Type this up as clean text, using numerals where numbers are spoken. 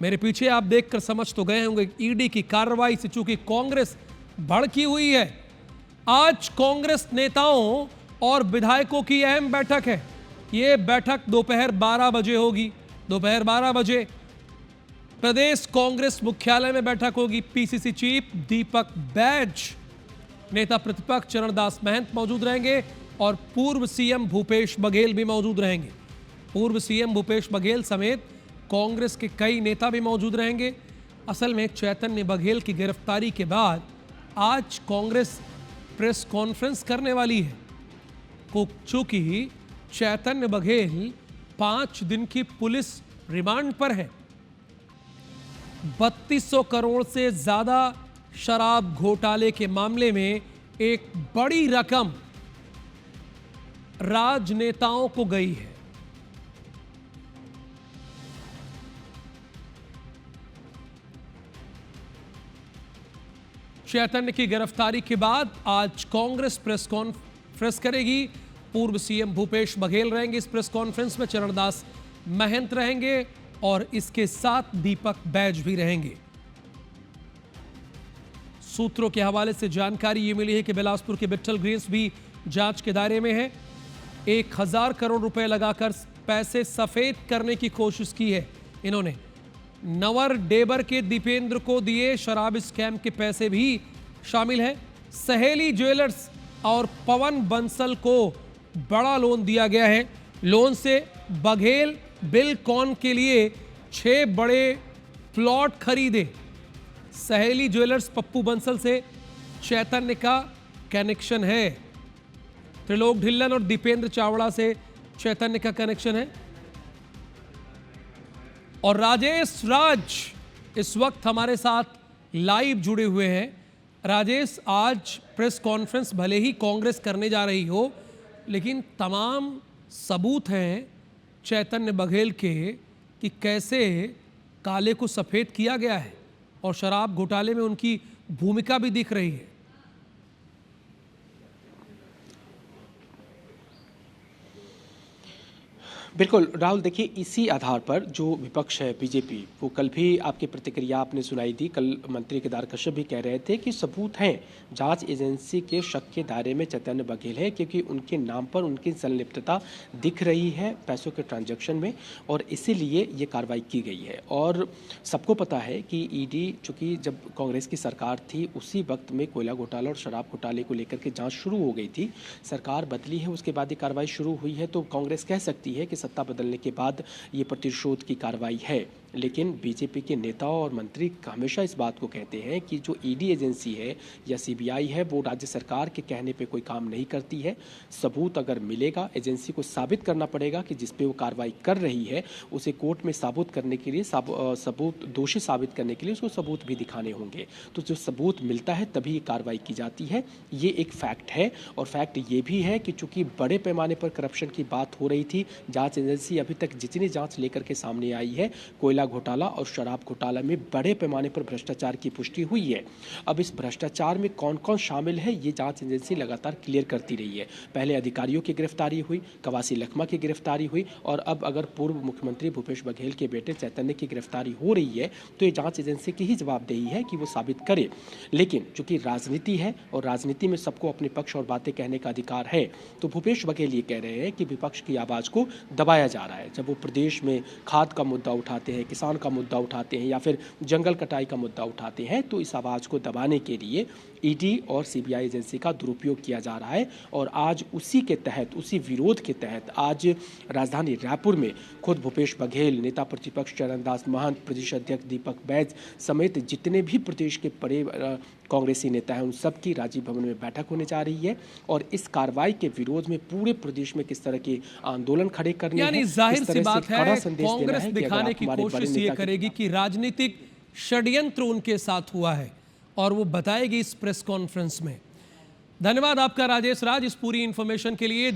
मेरे पीछे आप देखकर समझ तो गए होंगे ईडी की कार्रवाई से चूंकि कांग्रेस भड़की हुई है। आज कांग्रेस नेताओं और विधायकों की अहम बैठक है। यह बैठक दोपहर 12 बजे होगी। दोपहर 12 बजे प्रदेश कांग्रेस मुख्यालय में बैठक होगी। पीसीसी चीफ दीपक बैज, नेता प्रतिपक्ष चरणदास महंत मौजूद रहेंगे और पूर्व सीएम भूपेश बघेल भी मौजूद रहेंगे। पूर्व सीएम भूपेश बघेल समेत कांग्रेस के कई नेता भी मौजूद रहेंगे। असल में चैतन्य बघेल की गिरफ्तारी के बाद आज कांग्रेस प्रेस कॉन्फ्रेंस करने वाली है। चूंकि चैतन्य बघेल 5 दिन की पुलिस रिमांड पर है। 3200 करोड़ से ज्यादा शराब घोटाले के मामले में एक बड़ी रकम राजनेताओं को गई है। चैतन्य की गिरफ्तारी के बाद आज कांग्रेस प्रेस कॉन्फ्रेंस करेगी। पूर्व सीएम भूपेश बघेल रहेंगे इस प्रेस कॉन्फ्रेंस में, चरणदास महंत रहेंगे और इसके साथ दीपक बैज भी रहेंगे। सूत्रों के हवाले से जानकारी ये मिली है कि बिलासपुर के बिट्ठल ग्रीन्स भी जांच के दायरे में है। 1000 करोड़ रुपए लगाकर पैसे सफेद करने की कोशिश की है इन्होंने। नवर डेबर के दीपेंद्र को दिए शराब स्कैम के पैसे भी शामिल हैं। सहेली ज्वेलर्स और पवन बंसल को बड़ा लोन दिया गया है। लोन से बघेल बिलकॉन के लिए 6 बड़े प्लॉट खरीदे। सहेली ज्वेलर्स पप्पू बंसल से चैतन्य का कनेक्शन है। त्रिलोक ढिल्लन और दीपेंद्र चावड़ा से चैतन्य का कनेक्शन है। और राजेश राज इस वक्त हमारे साथ लाइव जुड़े हुए हैं। राजेश, आज प्रेस कॉन्फ्रेंस भले ही कांग्रेस करने जा रही हो, लेकिन तमाम सबूत हैं चैतन्य बघेल के कि कैसे काले को सफ़ेद किया गया है और शराब घोटाले में उनकी भूमिका भी दिख रही है। बिल्कुल राहुल, देखिए इसी आधार पर जो विपक्ष है बीजेपी, वो कल भी आपकी प्रतिक्रिया आपने सुनाई दी। कल मंत्री केदार कश्यप भी कह रहे थे कि सबूत हैं, जांच एजेंसी के शक के दायरे में चैतन्य बघेल है, क्योंकि उनके नाम पर उनकी संलिप्तता दिख रही है पैसों के ट्रांजैक्शन में, और इसीलिए ये कार्रवाई की गई है। और सबको पता है कि ईडी चूँकि जब कांग्रेस की सरकार थी उसी वक्त में कोयला घोटाला और शराब घोटाले को लेकर के जाँच शुरू हो गई थी। सरकार बदली है, उसके बाद ये कार्रवाई शुरू हुई है, तो कांग्रेस कह सकती है कि सत्ता बदलने के बाद ये प्रतिशोध की कार्रवाई है। लेकिन बीजेपी के नेताओं और मंत्री हमेशा इस बात को कहते हैं कि जो ईडी एजेंसी है या सीबीआई है वो राज्य सरकार के कहने पे कोई काम नहीं करती है। सबूत अगर मिलेगा, एजेंसी को साबित करना पड़ेगा कि जिस पे वो कार्रवाई कर रही है उसे कोर्ट में साबित करने के लिए सबूत दोषी साबित करने के लिए उसको सबूत भी दिखाने होंगे। तो जो सबूत मिलता है तभी ये कार्रवाई की जाती है, ये एक फैक्ट है। और फैक्ट ये भी है कि चूंकि बड़े पैमाने पर करप्शन की बात हो रही थी, जाँच एजेंसी अभी तक जितनी जाँच लेकर के सामने आई है, कोयला घोटाला और शराब घोटाला में बड़े पैमाने पर भ्रष्टाचार की पुष्टि हुई है। अब इस भ्रष्टाचार में कौन कौन शामिल है ये जांच एजेंसी लगातार क्लियर करती रही है। पहले अधिकारियों की गिरफ्तारी हुई, कवासी लखमा की गिरफ्तारी हुई, और अब अगर पूर्व मुख्यमंत्री भूपेश बघेल के बेटे चैतन्य की गिरफ्तारी हो रही है तो ये जांच एजेंसी की ही जवाबदेही है कि वो साबित करे। लेकिन चूंकि राजनीति है और राजनीति में सबको अपने पक्ष और बातें कहने का अधिकार है, तो भूपेश बघेल ये कह रहे हैं कि विपक्ष की आवाज़ को दबाया जा रहा है। जब वो प्रदेश में खाद का मुद्दा उठाते हैं, किसान का मुद्दा उठाते हैं या फिर जंगल कटाई का मुद्दा उठाते हैं, तो इस आवाज़ को दबाने के लिए ईडी और सीबीआई एजेंसी का दुरुपयोग किया जा रहा है। और आज उसी के तहत, उसी विरोध के तहत आज राजधानी रायपुर में खुद भूपेश बघेल, नेता प्रतिपक्ष चरणदास महंत, प्रदेश अध्यक्ष दीपक बैज समेत जितने भी प्रदेश के बड़े कांग्रेसी नेता हैं उन सब की राजीव भवन में बैठक होने जा रही है। और इस कार्रवाई के विरोध में पूरे प्रदेश में किस तरह के आंदोलन खड़े करने यानी जाहिर सी बात है कांग्रेस दिखाने की कोशिश ये करेगी कि राजनीतिक षड्यंत्र उनके साथ हुआ है और वो बताएगी इस प्रेस कॉन्फ्रेंस में। धन्यवाद आपका राजेश राज इस पूरी इंफॉर्मेशन के लिए।